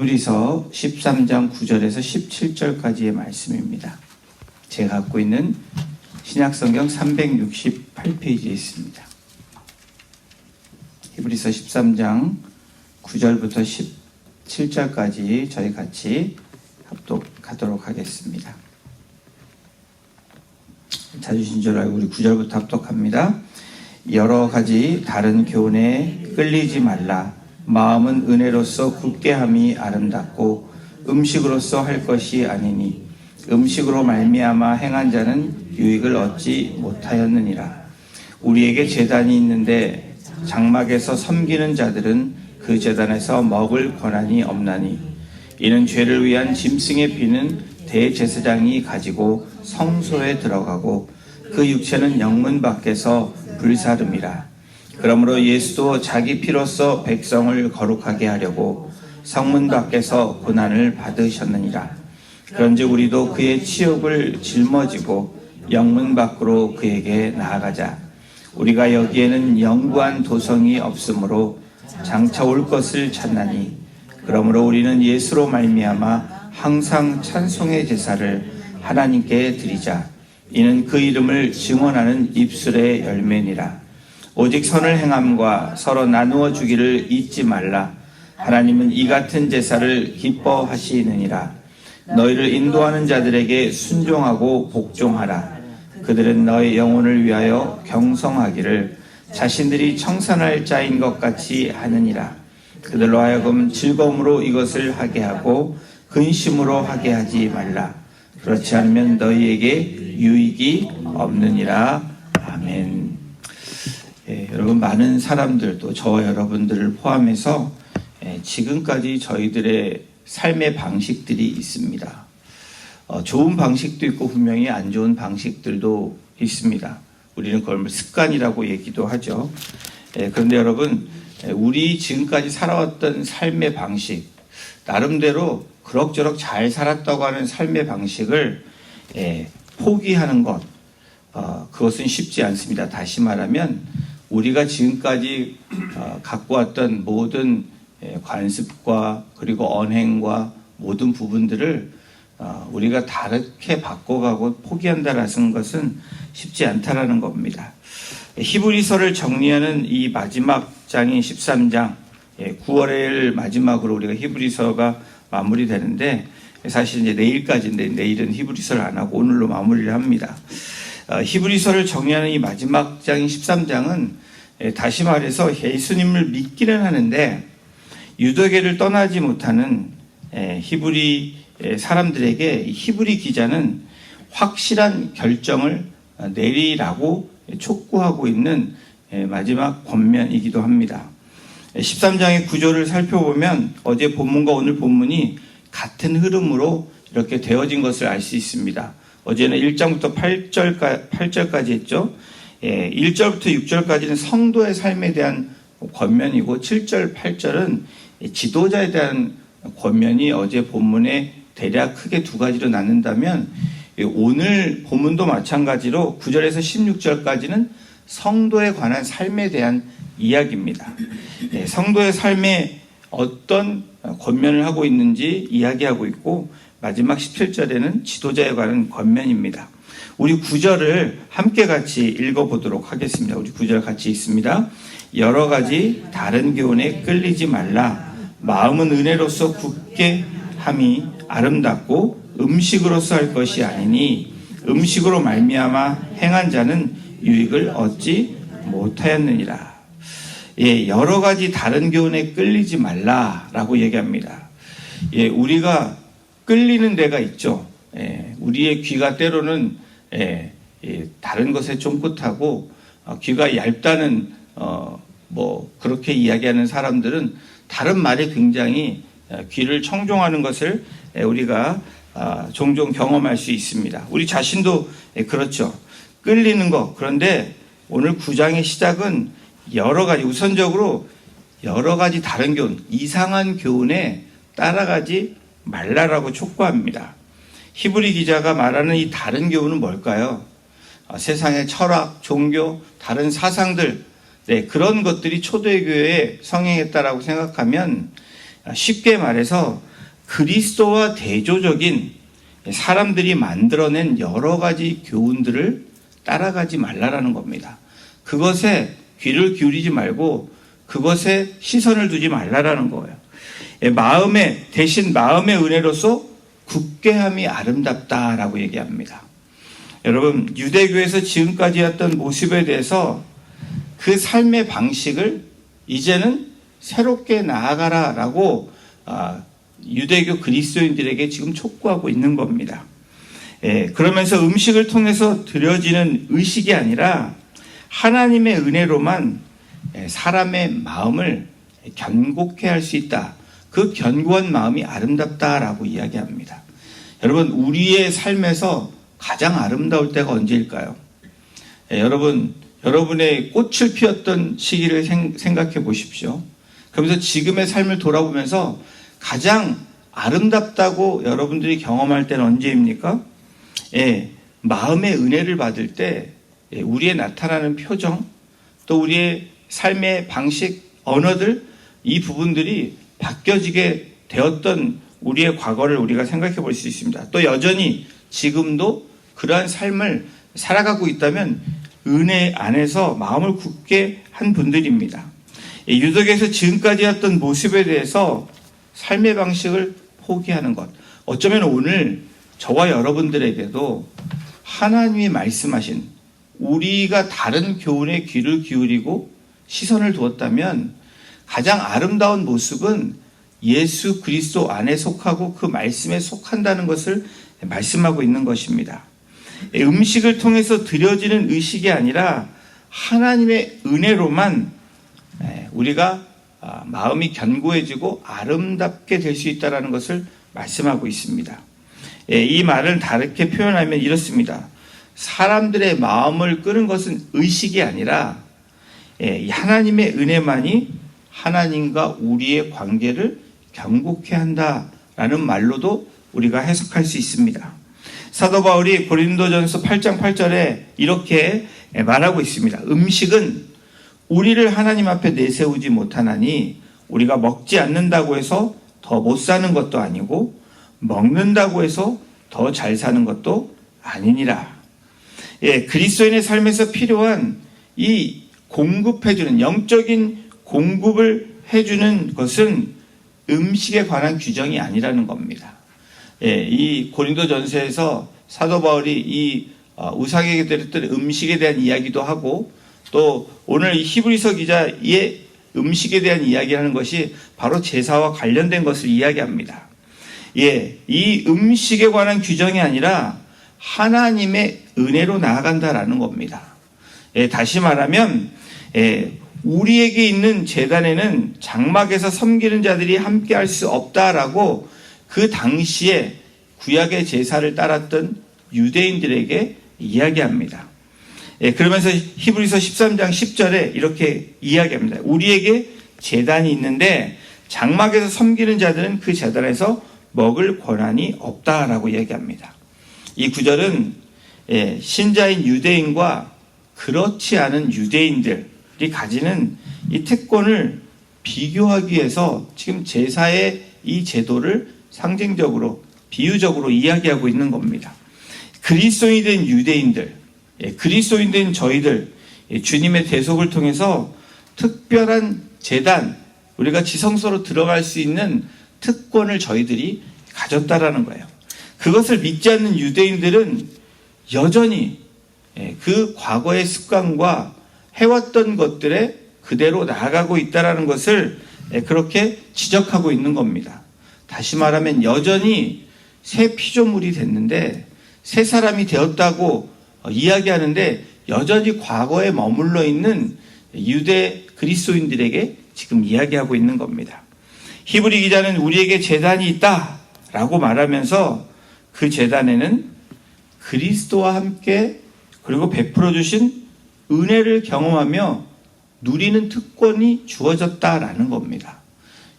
히브리서 13장 9절에서 17절까지의 말씀입니다. 제가 갖고 있는 신약성경 368페이지에 있습니다. 히브리서 13장 9절부터 17절까지 저희 같이 합독하도록 하겠습니다. 찾으신 줄 알고 우리 9절부터 합독합니다. 여러 가지 다른 교훈에 끌리지 말라. 마음은 은혜로서 굳게 함이 아름답고 음식으로서 할 것이 아니니 음식으로 말미암아 행한 자는 유익을 얻지 못하였느니라. 우리에게 제단이 있는데 장막에서 섬기는 자들은 그 제단에서 먹을 권한이 없나니 이는 죄를 위한 짐승의 피는 대제사장이 가지고 성소에 들어가고 그 육체는 영문 밖에서 불사름이라. 그러므로 예수도 자기 피로써 백성을 거룩하게 하려고 성문 밖에서 고난을 받으셨느니라. 그런즉 우리도 그의 치욕을 짊어지고 영문 밖으로 그에게 나아가자. 우리가 여기에는 영구한 도성이 없으므로 장차 올 것을 찾나니 그러므로 우리는 예수로 말미암아 항상 찬송의 제사를 하나님께 드리자. 이는 그 이름을 증언하는 입술의 열매니라. 오직 선을 행함과 서로 나누어 주기를 잊지 말라. 하나님은 이 같은 제사를 기뻐하시느니라. 너희를 인도하는 자들에게 순종하고 복종하라. 그들은 너의 영혼을 위하여 경성하기를 자신들이 청산할 자인 것 같이 하느니라. 그들로 하여금 즐거움으로 이것을 하게 하고 근심으로 하게 하지 말라. 그렇지 않으면 너희에게 유익이 없느니라. 아멘. 여러분, 많은 사람들도 저와 여러분들을 포함해서 지금까지 저희들의 삶의 방식들이 있습니다. 좋은 방식도 있고 분명히 안 좋은 방식들도 있습니다. 우리는 그걸 습관이라고 얘기도 하죠. 그런데 여러분, 우리 지금까지 살아왔던 삶의 방식, 나름대로 그럭저럭 잘 살았다고 하는 삶의 방식을 포기하는 것, 그것은 쉽지 않습니다. 다시 말하면 우리가 지금까지 갖고 왔던 모든 관습과 그리고 언행과 모든 부분들을 우리가 다르게 바꿔가고 포기한다라는 것은 쉽지 않다라는 겁니다. 히브리서를 정리하는 이 마지막 장인 13장, 9월을 마지막으로 우리가 히브리서가 마무리되는데 사실 이제 내일까지인데 내일은 히브리서를 안 하고 오늘로 마무리를 합니다. 히브리서를 정리하는 이 마지막 장인 13장은 다시 말해서 예수님을 믿기는 하는데 유대계를 떠나지 못하는 히브리 사람들에게 히브리 기자는 확실한 결정을 내리라고 촉구하고 있는 마지막 권면이기도 합니다. 13장의 구조를 살펴보면 어제 본문과 오늘 본문이 같은 흐름으로 이렇게 되어진 것을 알 수 있습니다. 어제는 1장부터 8절까지 했죠. 1절부터 6절까지는 성도의 삶에 대한 권면이고 7절, 8절은 지도자에 대한 권면이 어제 본문에 대략 크게 두 가지로 나눈다면 오늘 본문도 마찬가지로 9절에서 16절까지는 성도에 관한 삶에 대한 이야기입니다. 성도의 삶에 어떤 권면을 하고 있는지 이야기하고 있고 마지막 17절에는 지도자에 관한 권면입니다. 우리 9절을 함께 같이 읽어보도록 하겠습니다. 우리 9절 같이 읽습니다. 여러 가지 다른 교훈에 끌리지 말라. 마음은 은혜로서 굳게 함이 아름답고 음식으로서 할 것이 아니니 음식으로 말미암아 행한 자는 유익을 얻지 못하였느니라. 여러 가지 다른 교훈에 끌리지 말라라고 얘기합니다. 우리가 끌리는 데가 있죠. 우리의 귀가 때로는 다른 것에 쫑긋하고 귀가 얇다는 그렇게 이야기하는 사람들은 다른 말에 굉장히 귀를 청종하는 것을 우리가 종종 경험할 수 있습니다. 우리 자신도 그렇죠. 끌리는 것. 그런데 오늘 9장의 시작은 여러 가지, 우선적으로 여러 가지 다른 교훈, 이상한 교훈에 따라가지 말라라고 촉구합니다. 히브리 기자가 말하는 이 다른 교훈은 뭘까요? 세상의 철학, 종교, 다른 사상들, 그런 것들이 초대교회에 성행했다라고 생각하면 쉽게 말해서 그리스도와 대조적인 사람들이 만들어낸 여러 가지 교훈들을 따라가지 말라라는 겁니다. 그것에 귀를 기울이지 말고 그것에 시선을 두지 말라라는 거예요. 대신 마음의 은혜로서 굳게함이 아름답다라고 얘기합니다. 여러분, 유대교에서 지금까지였던 모습에 대해서 그 삶의 방식을 이제는 새롭게 나아가라라고 유대교 그리스도인들에게 지금 촉구하고 있는 겁니다. 그러면서 음식을 통해서 드려지는 의식이 아니라 하나님의 은혜로만 사람의 마음을 견고케 할 수 있다. 그 견고한 마음이 아름답다라고 이야기합니다. 여러분, 우리의 삶에서 가장 아름다울 때가 언제일까요? 여러분의 꽃을 피웠던 시기를 생각해 보십시오. 그러면서 지금의 삶을 돌아보면서 가장 아름답다고 여러분들이 경험할 때는 언제입니까? 마음의 은혜를 받을 때 우리의 나타나는 표정, 또 우리의 삶의 방식, 언어들, 이 부분들이 바뀌어지게 되었던 우리의 과거를 우리가 생각해 볼 수 있습니다. 또 여전히 지금도 그러한 삶을 살아가고 있다면 은혜 안에서 마음을 굳게 한 분들입니다. 유대교에서 지금까지였던 모습에 대해서 삶의 방식을 포기하는 것. 어쩌면 오늘 저와 여러분들에게도 하나님이 말씀하신 우리가 다른 교훈에 귀를 기울이고 시선을 두었다면 가장 아름다운 모습은 예수 그리스도 안에 속하고 그 말씀에 속한다는 것을 말씀하고 있는 것입니다. 음식을 통해서 드려지는 의식이 아니라 하나님의 은혜로만 우리가 마음이 견고해지고 아름답게 될 수 있다는 것을 말씀하고 있습니다. 이 말을 다르게 표현하면 이렇습니다. 사람들의 마음을 끄는 것은 의식이 아니라 하나님의 은혜만이 하나님과 우리의 관계를 견고케 한다라는 말로도 우리가 해석할 수 있습니다. 사도 바울이 고린도전서 8장 8절에 이렇게 말하고 있습니다. 음식은 우리를 하나님 앞에 내세우지 못하나니 우리가 먹지 않는다고 해서 더 못 사는 것도 아니고 먹는다고 해서 더 잘 사는 것도 아니니라. 그리스도인의 삶에서 필요한 이 공급해주는 영적인 공급을 해주는 것은 음식에 관한 규정이 아니라는 겁니다. 이 고린도전서에서 사도 바울이 이 우상에게 드렸던 음식에 대한 이야기도 하고 또 오늘 이 히브리서 기자의 음식에 대한 이야기하는 것이 바로 제사와 관련된 것을 이야기합니다. 이 음식에 관한 규정이 아니라 하나님의 은혜로 나아간다라는 겁니다. 다시 말하면 우리에게 있는 제단에는 장막에서 섬기는 자들이 함께 할 수 없다라고 그 당시에 구약의 제사를 따랐던 유대인들에게 이야기합니다. 그러면서 히브리서 13장 10절에 이렇게 이야기합니다. 우리에게 제단이 있는데 장막에서 섬기는 자들은 그 제단에서 먹을 권한이 없다라고 이야기합니다. 이 구절은 신자인 유대인과 그렇지 않은 유대인들이 가지는 이 특권을 비교하기 위해서 지금 제사의 이 제도를 상징적으로 비유적으로 이야기하고 있는 겁니다. 그리스도인이 된 유대인들, 그리스도인 된 저희들, 주님의 대속을 통해서 특별한 제단, 우리가 지성소로 들어갈 수 있는 특권을 저희들이 가졌다라는 거예요. 그것을 믿지 않는 유대인들은 여전히 그 과거의 습관과 해왔던 것들에 그대로 나아가고 있다는 것을 그렇게 지적하고 있는 겁니다. 다시 말하면 여전히 새 피조물이 됐는데 새 사람이 되었다고 이야기하는데 여전히 과거에 머물러 있는 유대 그리스도인들에게 지금 이야기하고 있는 겁니다. 히브리 기자는 우리에게 제단이 있다라고 말하면서 그 제단에는 그리스도와 함께 그리고 베풀어 주신 은혜를 경험하며 누리는 특권이 주어졌다라는 겁니다.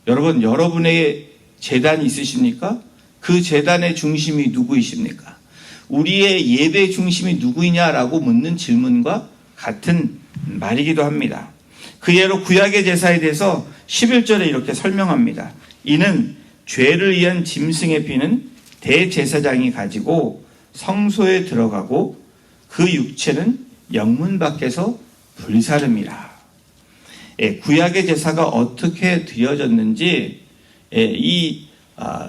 여러분, 여러분의 제단이 있으십니까? 그 제단의 중심이 누구이십니까? 우리의 예배의 중심이 누구이냐라고 묻는 질문과 같은 말이기도 합니다. 그 예로 구약의 제사에 대해서 11절에 이렇게 설명합니다. 이는 죄를 위한 짐승의 피는 대제사장이 가지고 성소에 들어가고 그 육체는 영문 밖에서 불사름이라. 구약의 제사가 어떻게 드려졌는지 이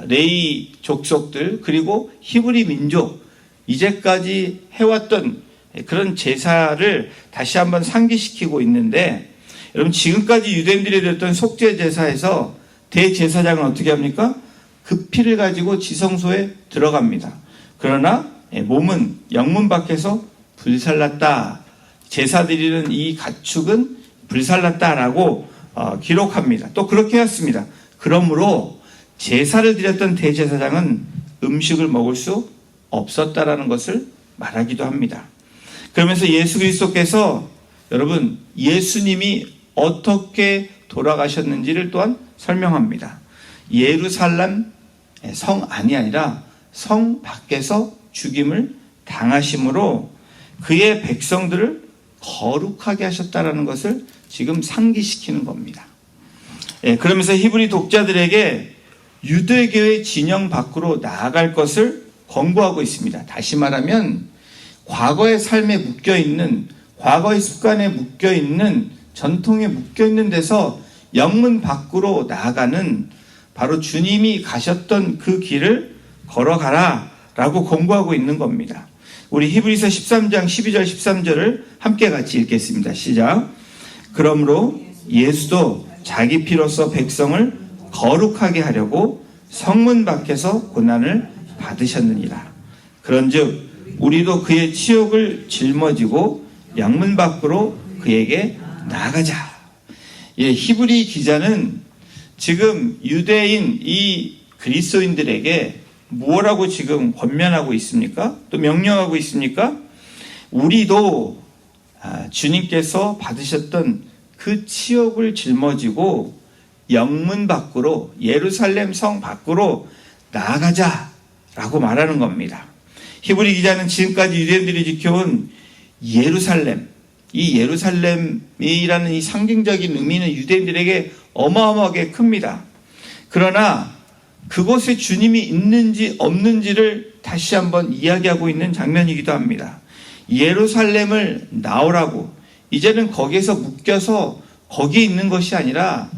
레위 족속들 그리고 히브리 민족 이제까지 해왔던 그런 제사를 다시 한번 상기시키고 있는데, 여러분 지금까지 유대인들이 드렸던 속죄 제사에서 대제사장은 어떻게 합니까? 그 피를 가지고 지성소에 들어갑니다. 그러나 몸은 영문 밖에서 불살랐다. 제사 드리는 이 가축은 불살랐다라고 기록합니다. 또 그렇게 했습니다. 그러므로 제사를 드렸던 대제사장은 음식을 먹을 수 없었다라는 것을 말하기도 합니다. 그러면서 예수 그리스도께서 여러분 예수님이 어떻게 돌아가셨는지를 또한 설명합니다. 예루살렘 성 안이 아니라 성 밖에서 죽임을 당하심으로 그의 백성들을 거룩하게 하셨다라는 것을 지금 상기시키는 겁니다. 그러면서 히브리 독자들에게 유대교의 진영 밖으로 나아갈 것을 권고하고 있습니다. 다시 말하면 과거의 삶에 묶여있는, 과거의 습관에 묶여있는, 전통에 묶여있는 데서 영문 밖으로 나아가는 바로 주님이 가셨던 그 길을 걸어가라 라고 권고하고 있는 겁니다. 우리 히브리서 13장 12절 13절을 함께 같이 읽겠습니다. 시작. 그러므로 예수도 자기 피로써 백성을 거룩하게 하려고 성문 밖에서 고난을 받으셨느니라. 그런즉 우리도 그의 치욕을 짊어지고 영문 밖으로 그에게 나아가자. 히브리 기자는 지금 유대인 이 그리스도인들에게 무엇라고 지금 권면하고 있습니까? 또 명령하고 있습니까? 우리도 주님께서 받으셨던 그 치욕을 짊어지고 영문 밖으로, 예루살렘 성 밖으로 나아가자라고 말하는 겁니다. 히브리 기자는 지금까지 유대인들이 지켜온 예루살렘, 이 예루살렘이라는 이 상징적인 의미는 유대인들에게 어마어마하게 큽니다. 그러나 그곳에 주님이 있는지 없는지를 다시 한번 이야기하고 있는 장면이기도 합니다. 예루살렘을 나오라고, 이제는 거기에서 묶여서 거기에 있는 것이 아니라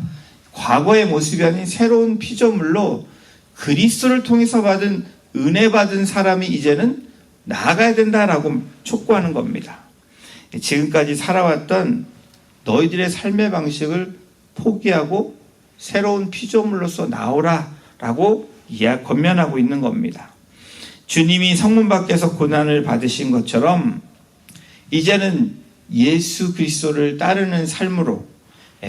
과거의 모습이 아닌 새로운 피조물로 그리스도를 통해서 받은 은혜 받은 사람이 이제는 나아가야 된다라고 촉구하는 겁니다. 지금까지 살아왔던 너희들의 삶의 방식을 포기하고 새로운 피조물로서 나오라라고 권면하고 있는 겁니다. 주님이 성문 밖에서 고난을 받으신 것처럼 이제는 예수 그리스도를 따르는 삶으로,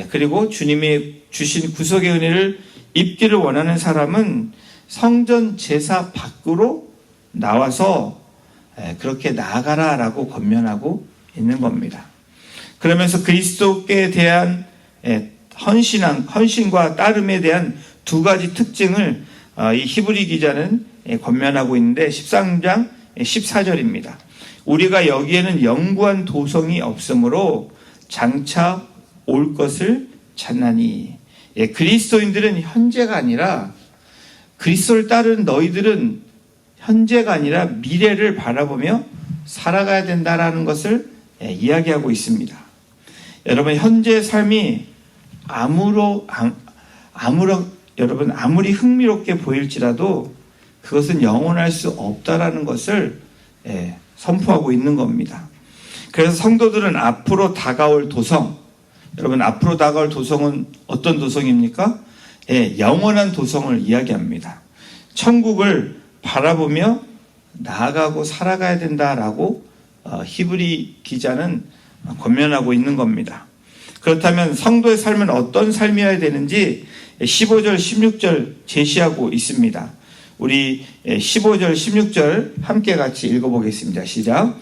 그리고 주님이 주신 구속의 은혜를 입기를 원하는 사람은 성전 제사 밖으로 나와서 그렇게 나아가라라고 권면하고 있는 겁니다. 그러면서 그리스도께 대한 헌신과 따름에 대한 두 가지 특징을 이 히브리 기자는 권면하고 있는데 13장 14절입니다. 우리가 여기에는 영구한 도성이 없으므로 장차 올 것을 찾나니. 그리스도인들은 현재가 아니라, 그리스도를 따르는 너희들은 현재가 아니라 미래를 바라보며 살아가야 된다라는 것을 이야기하고 있습니다. 여러분 현재의 삶이 여러분 아무리 흥미롭게 보일지라도 그것은 영원할 수 없다라는 것을 선포하고 있는 겁니다. 그래서 성도들은 앞으로 다가올 도성, 여러분 앞으로 다가올 도성은 어떤 도성입니까? 영원한 도성을 이야기합니다. 천국을 바라보며 나아가고 살아가야 된다라고 히브리 기자는 권면하고 있는 겁니다. 그렇다면 성도의 삶은 어떤 삶이어야 되는지 15절 16절 제시하고 있습니다. 우리 15절 16절 함께 같이 읽어보겠습니다. 시작.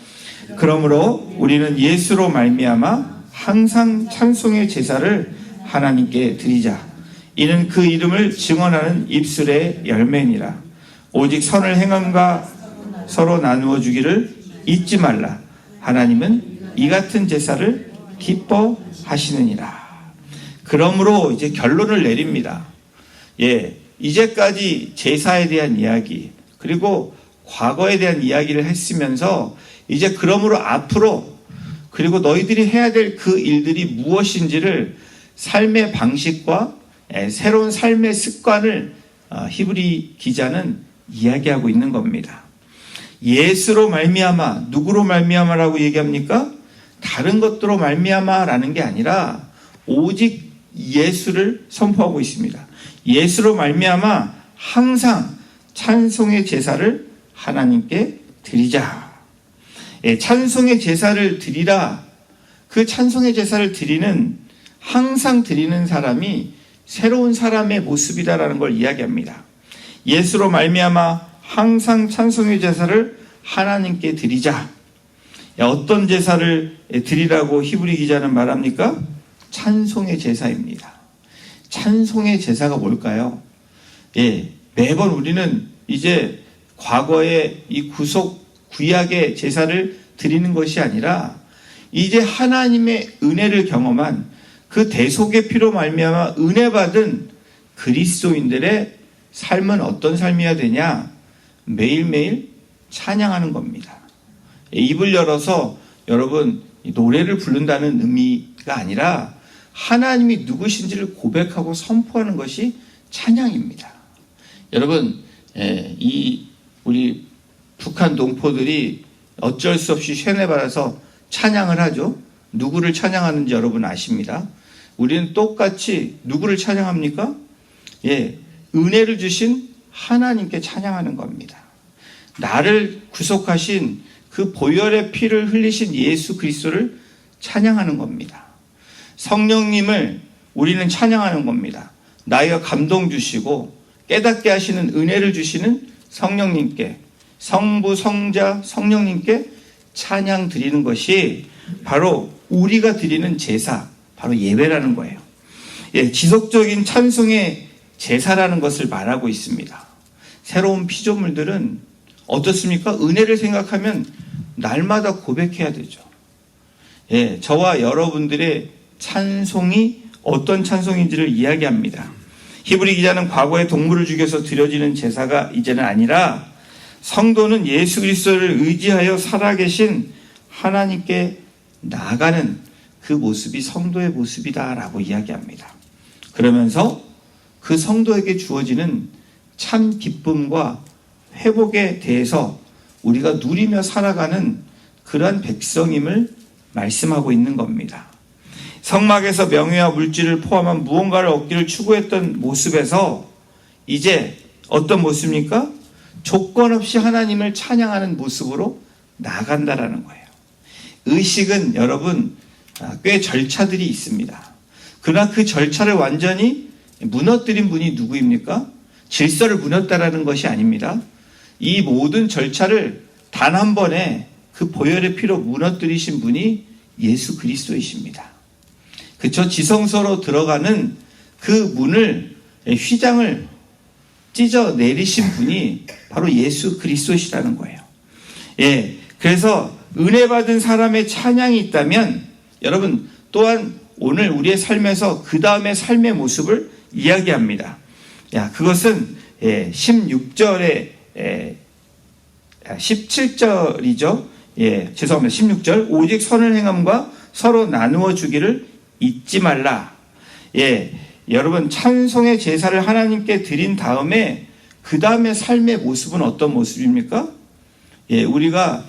그러므로 우리는 예수로 말미암아 항상 찬송의 제사를 하나님께 드리자. 이는 그 이름을 증언하는 입술의 열매니라. 오직 선을 행함과 서로 나누어 주기를 잊지 말라. 하나님은 이 같은 제사를 기뻐하시느니라. 그러므로 이제 결론을 내립니다. 이제까지 제사에 대한 이야기, 그리고 과거에 대한 이야기를 했으면서 이제 그러므로 앞으로 그리고 너희들이 해야 될 그 일들이 무엇인지를 삶의 방식과 새로운 삶의 습관을 히브리 기자는 이야기하고 있는 겁니다. 예수로 말미암아, 누구로 말미암아라고 얘기합니까? 다른 것들로 말미암아라는 게 아니라 오직 예수를 선포하고 있습니다. 예수로 말미암아 항상 찬송의 제사를 하나님께 드리자. 찬송의 제사를 드리라. 그 찬송의 제사를 드리는, 항상 드리는 사람이 새로운 사람의 모습이다라는 걸 이야기합니다. 예수로 말미암아 항상 찬송의 제사를 하나님께 드리자. 어떤 제사를 드리라고 히브리 기자는 말합니까? 찬송의 제사입니다. 찬송의 제사가 뭘까요? 매번 우리는 이제 과거의 이 구약의 제사를 드리는 것이 아니라 이제 하나님의 은혜를 경험한 그 대속의 피로 말미암아 은혜 받은 그리스도인들의 삶은 어떤 삶이어야 되냐? 매일매일 찬양하는 겁니다. 입을 열어서 여러분 노래를 부른다는 의미가 아니라 하나님이 누구신지를 고백하고 선포하는 것이 찬양입니다. 여러분, 우리 북한 동포들이 어쩔 수 없이 쉔해받아서 찬양을 하죠. 누구를 찬양하는지 여러분 아십니다. 우리는 똑같이 누구를 찬양합니까? 은혜를 주신 하나님께 찬양하는 겁니다. 나를 구속하신 그 보혈의 피를 흘리신 예수 그리스도를 찬양하는 겁니다. 성령님을 우리는 찬양하는 겁니다. 나이가 감동 주시고 깨닫게 하시는 은혜를 주시는 성령님께, 성부, 성자, 성령님께 찬양 드리는 것이 바로 우리가 드리는 제사, 바로 예배라는 거예요. 지속적인 찬송의 제사라는 것을 말하고 있습니다. 새로운 피조물들은 어떻습니까? 은혜를 생각하면 날마다 고백해야 되죠. 저와 여러분들의 찬송이 어떤 찬송인지를 이야기합니다. 히브리 기자는 과거에 동물을 죽여서 드려지는 제사가 이제는 아니라 성도는 예수 그리스도를 의지하여 살아계신 하나님께 나아가는 그 모습이 성도의 모습이다라고 이야기합니다. 그러면서 그 성도에게 주어지는 참 기쁨과 회복에 대해서 우리가 누리며 살아가는 그러한 백성임을 말씀하고 있는 겁니다. 성막에서 명예와 물질을 포함한 무언가를 얻기를 추구했던 모습에서 이제 어떤 모습입니까? 조건 없이 하나님을 찬양하는 모습으로 나아간다라는 거예요. 의식은 여러분 꽤 절차들이 있습니다. 그러나 그 절차를 완전히 무너뜨린 분이 누구입니까? 질서를 무너뜨렸다는 것이 아닙니다. 이 모든 절차를 단 한 번에 그 보혈의 피로 무너뜨리신 분이 예수 그리스도이십니다. 그쵸? 지성소로 들어가는 그 문을, 휘장을 찢어 내리신 분이 바로 예수 그리스도시라는 거예요. 그래서 은혜 받은 사람의 찬양이 있다면 여러분 또한 오늘 우리의 삶에서 그 다음의 삶의 모습을 이야기합니다. 그것은 16절에 17절이죠. 죄송합니다. 16절. 오직 선을 행함과 서로 나누어 주기를 잊지 말라. 여러분 찬송의 제사를 하나님께 드린 다음에 그 다음에 삶의 모습은 어떤 모습입니까? 우리가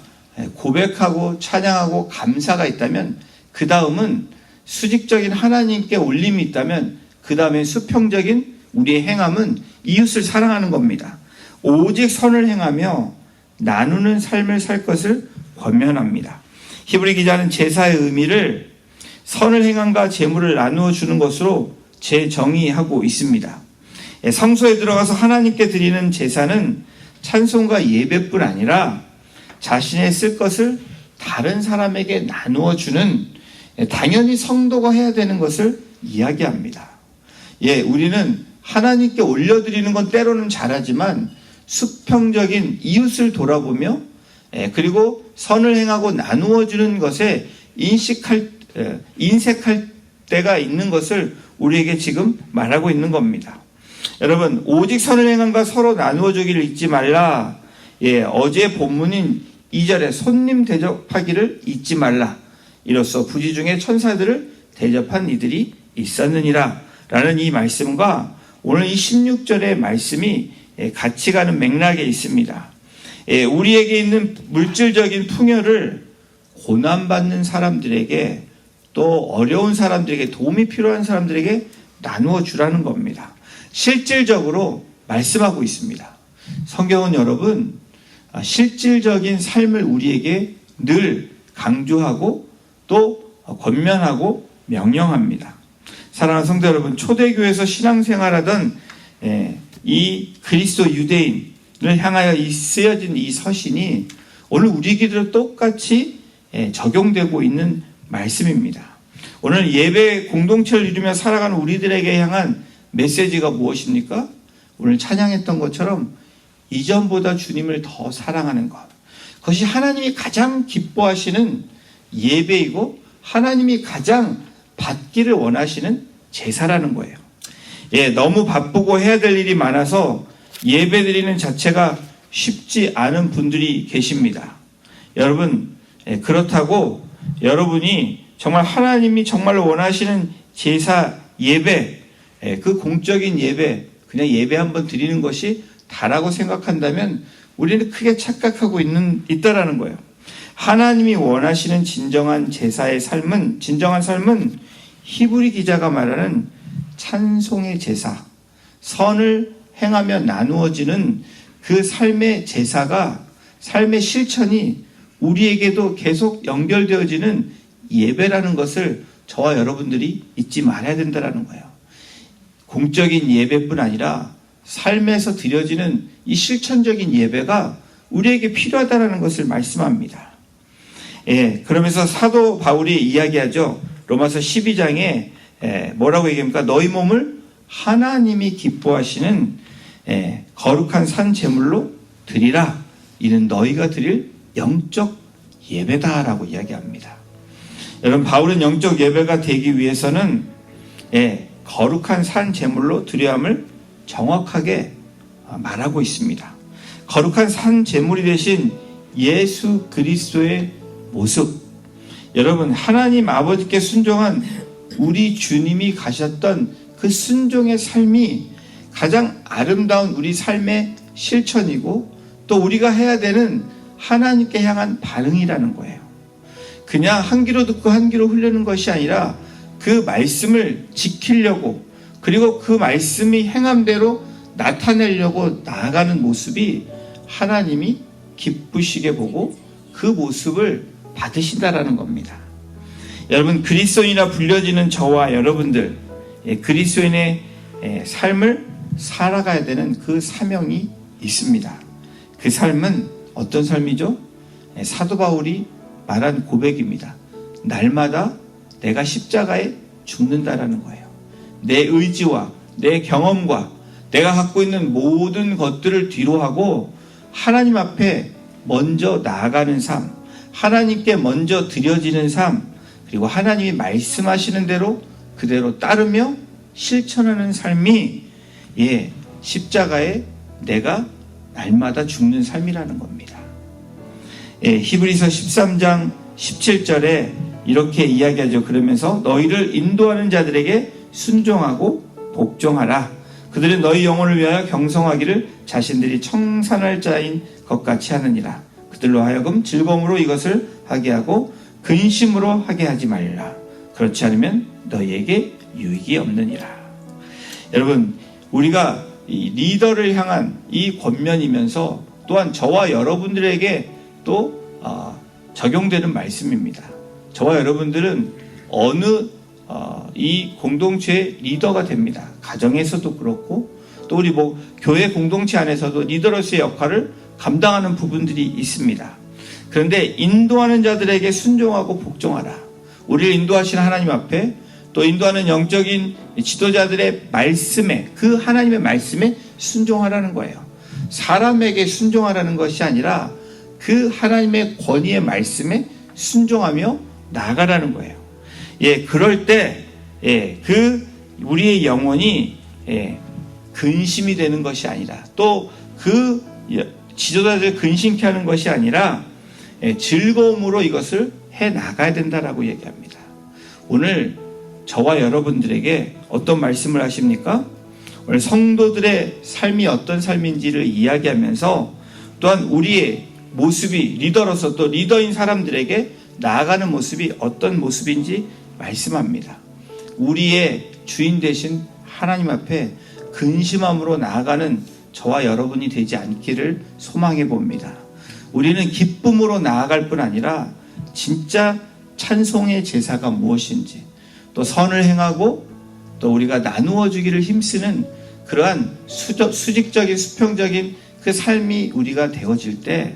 고백하고 찬양하고 감사가 있다면 그 다음은 수직적인 하나님께 올림이 있다면 그 다음에 수평적인 우리의 행함은 이웃을 사랑하는 겁니다. 오직 선을 행하며 나누는 삶을 살 것을 권면합니다. 히브리 기자는 제사의 의미를 선을 행함과 재물을 나누어 주는 것으로 재정의하고 있습니다. 성소에 들어가서 하나님께 드리는 제사는 찬송과 예배뿐 아니라 자신의 쓸 것을 다른 사람에게 나누어 주는 당연히 성도가 해야 되는 것을 이야기합니다. 우리는 하나님께 올려드리는 건 때로는 잘하지만 수평적인 이웃을 돌아보며 그리고 선을 행하고 나누어 주는 것에 인색할 때가 있는 것을 우리에게 지금 말하고 있는 겁니다. 여러분, 오직 선을 행함과 서로 나누어 주기를 잊지 말라. 어제 본문인 2절에 손님 대접하기를 잊지 말라. 이로써 부지 중에 천사들을 대접한 이들이 있었느니라. 라는 이 말씀과 오늘 이 16절의 말씀이 같이 가는 맥락에 있습니다. 우리에게 있는 물질적인 풍요를 고난받는 사람들에게, 또 어려운 사람들에게, 도움이 필요한 사람들에게 나누어 주라는 겁니다. 실질적으로 말씀하고 있습니다. 성경은 여러분, 실질적인 삶을 우리에게 늘 강조하고 또 권면하고 명령합니다. 사랑하는 성도 여러분, 초대교회에서 신앙생활하던 이 그리스도 유대인을 향하여 쓰여진 이 서신이 오늘 우리에게도 똑같이 적용되고 있는 말씀입니다. 오늘 예배 공동체를 이루며 살아가는 우리들에게 향한 메시지가 무엇입니까? 오늘 찬양했던 것처럼 이전보다 주님을 더 사랑하는 것. 그것이 하나님이 가장 기뻐하시는 예배이고 하나님이 가장 받기를 원하시는 제사라는 거예요. 너무 바쁘고 해야 될 일이 많아서 예배 드리는 자체가 쉽지 않은 분들이 계십니다. 여러분, 그렇다고 여러분이 정말 하나님이 정말 원하시는 제사 예배, 그 공적인 예배, 그냥 예배 한번 드리는 것이 다라고 생각한다면 우리는 크게 착각하고 있다라는 거예요. 하나님이 원하시는 진정한 제사의 삶은, 진정한 삶은 히브리 기자가 말하는 찬송의 제사, 선을 행하며 나누어지는 그 삶의 제사가, 삶의 실천이 우리에게도 계속 연결되어지는 예배라는 것을 저와 여러분들이 잊지 말아야 된다는 거예요. 공적인 예배뿐 아니라 삶에서 드려지는 이 실천적인 예배가 우리에게 필요하다는 것을 말씀합니다. 그러면서 사도 바울이 이야기하죠. 로마서 12장에 뭐라고 얘기합니까? 너희 몸을 하나님이 기뻐하시는 거룩한 산 제물로 드리라. 이는 너희가 드릴 영적 예배다라고 이야기합니다. 여러분, 바울은 영적 예배가 되기 위해서는 거룩한 산 제물로 드려야함을 정확하게 말하고 있습니다. 거룩한 산 제물이 되신 예수 그리스도의 모습, 여러분, 하나님 아버지께 순종한 우리 주님이 가셨던 그 순종의 삶이 가장 아름다운 우리 삶의 실천이고 또 우리가 해야 되는 하나님께 향한 반응이라는 거예요. 그냥 한 귀로 듣고 한 귀로 흐르는 것이 아니라 그 말씀을 지키려고, 그리고 그 말씀이 행함대로 나타내려고 나아가는 모습이 하나님이 기쁘시게 보고 그 모습을 받으신다라는 겁니다. 여러분, 그리스도인이라 불려지는 저와 여러분들, 그리스도인의 삶을 살아가야 되는 그 사명이 있습니다. 그 삶은 어떤 삶이죠? 사도 바울이 말한 고백입니다. 날마다 내가 십자가에 죽는다라는 거예요. 내 의지와 내 경험과 내가 갖고 있는 모든 것들을 뒤로하고 하나님 앞에 먼저 나아가는 삶, 하나님께 먼저 드려지는 삶, 그리고 하나님이 말씀하시는 대로 그대로 따르며 실천하는 삶이 십자가에 내가 날마다 죽는 삶이라는 겁니다. 히브리서 13장 17절에 이렇게 이야기하죠. 그러면서 너희를 인도하는 자들에게 순종하고 복종하라. 그들은 너희 영혼을 위하여 경성하기를 자신들이 청산할 자인 것 같이 하느니라. 그들로 하여금 즐거움으로 이것을 하게 하고 근심으로 하게 하지 말라. 그렇지 않으면 너희에게 유익이 없느니라. 여러분, 우리가 이 리더를 향한 이 권면이면서 또한 저와 여러분들에게 또 적용되는 말씀입니다. 저와 여러분들은 어느 이 공동체의 리더가 됩니다. 가정에서도 그렇고 또 우리 교회 공동체 안에서도 리더로서의 역할을 감당하는 부분들이 있습니다. 그런데 인도하는 자들에게 순종하고 복종하라. 우리를 인도하시는 하나님 앞에 또 인도하는 영적인 지도자들의 말씀에, 그 하나님의 말씀에 순종하라는 거예요. 사람에게 순종하라는 것이 아니라 그 하나님의 권위의 말씀에 순종하며 나아가라는 거예요. 그럴 때 그 우리의 영혼이 근심이 되는 것이 아니라 또 그 지도자들 근심케 하는 것이 아니라 즐거움으로 이것을 해 나가야 된다라고 얘기합니다. 오늘 저와 여러분들에게 어떤 말씀을 하십니까? 오늘 성도들의 삶이 어떤 삶인지를 이야기하면서 또한 우리의 모습이 리더로서 또 리더인 사람들에게 나아가는 모습이 어떤 모습인지 말씀합니다. 우리의 주인 되신 하나님 앞에 근심함으로 나아가는 저와 여러분이 되지 않기를 소망해 봅니다. 우리는 기쁨으로 나아갈 뿐 아니라 진짜 찬송의 제사가 무엇인지 또 선을 행하고 또 우리가 나누어 주기를 힘쓰는 그러한 수직적인 수평적인 그 삶이 우리가 되어질 때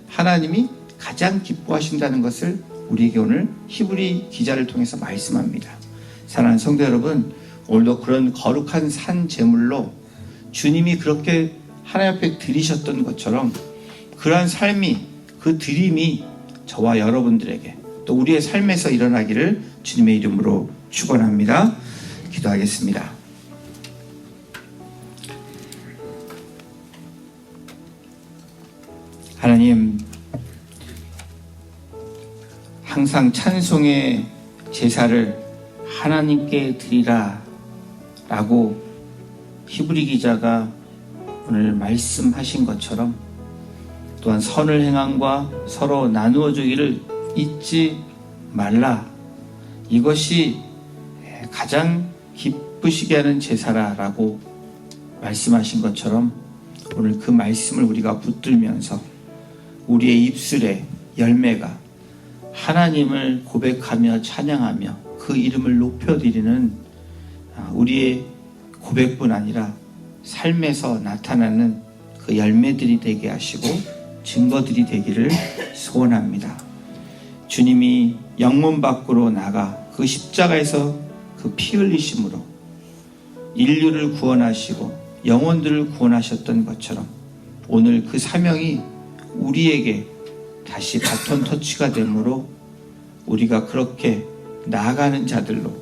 하나님이 가장 기뻐하신다는 것을 우리에게 오늘 히브리 기자를 통해서 말씀합니다. 사랑하는 성도 여러분, 오늘도 그런 거룩한 산 제물로 주님이 그렇게 하나님 앞에 드리셨던 것처럼 그러한 삶이 그 드림이 저와 여러분들에게 또 우리의 삶에서 일어나기를 주님의 이름으로 축원합니다. 기도하겠습니다. 하나님, 항상 찬송의 제사를 하나님께 드리라 라고 히브리 기자가 오늘 말씀하신 것처럼 또한 선을 행함과 서로 나누어 주기를 잊지 말라, 이것이 가장 기쁘시게 하는 제사라라고 말씀하신 것처럼 오늘 그 말씀을 우리가 붙들면서 우리의 입술의 열매가 하나님을 고백하며 찬양하며 그 이름을 높여드리는 우리의 고백뿐 아니라 삶에서 나타나는 그 열매들이 되게 하시고 증거들이 되기를 소원합니다. 주님이 영문 밖으로 나가 그 십자가에서 그 피 흘리심으로 인류를 구원하시고 영혼들을 구원하셨던 것처럼 오늘 그 사명이 우리에게 다시 바톤 터치가 되므로 우리가 그렇게 나아가는 자들로,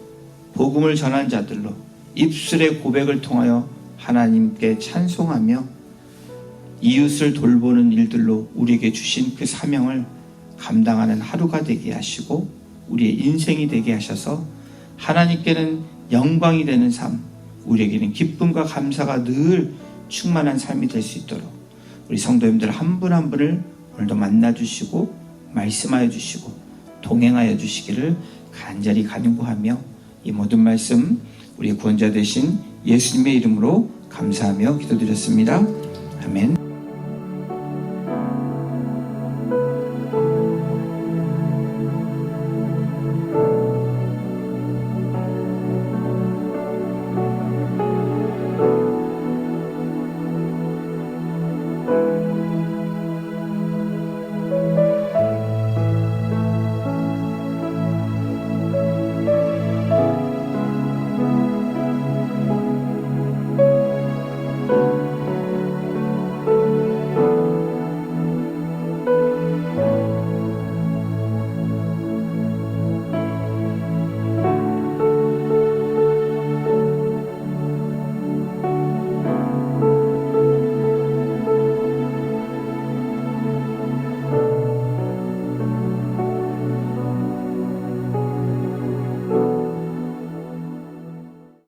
복음을 전한 자들로 입술의 고백을 통하여 하나님께 찬송하며 이웃을 돌보는 일들로 우리에게 주신 그 사명을 감당하는 하루가 되게 하시고 우리의 인생이 되게 하셔서 하나님께는 영광이 되는 삶, 우리에게는 기쁨과 감사가 늘 충만한 삶이 될 수 있도록 우리 성도님들 한 분 한 분을 오늘도 만나주시고 말씀하여 주시고 동행하여 주시기를 간절히 간구하며 이 모든 말씀 우리 구원자 되신 예수님의 이름으로 감사하며 기도드렸습니다. 아멘.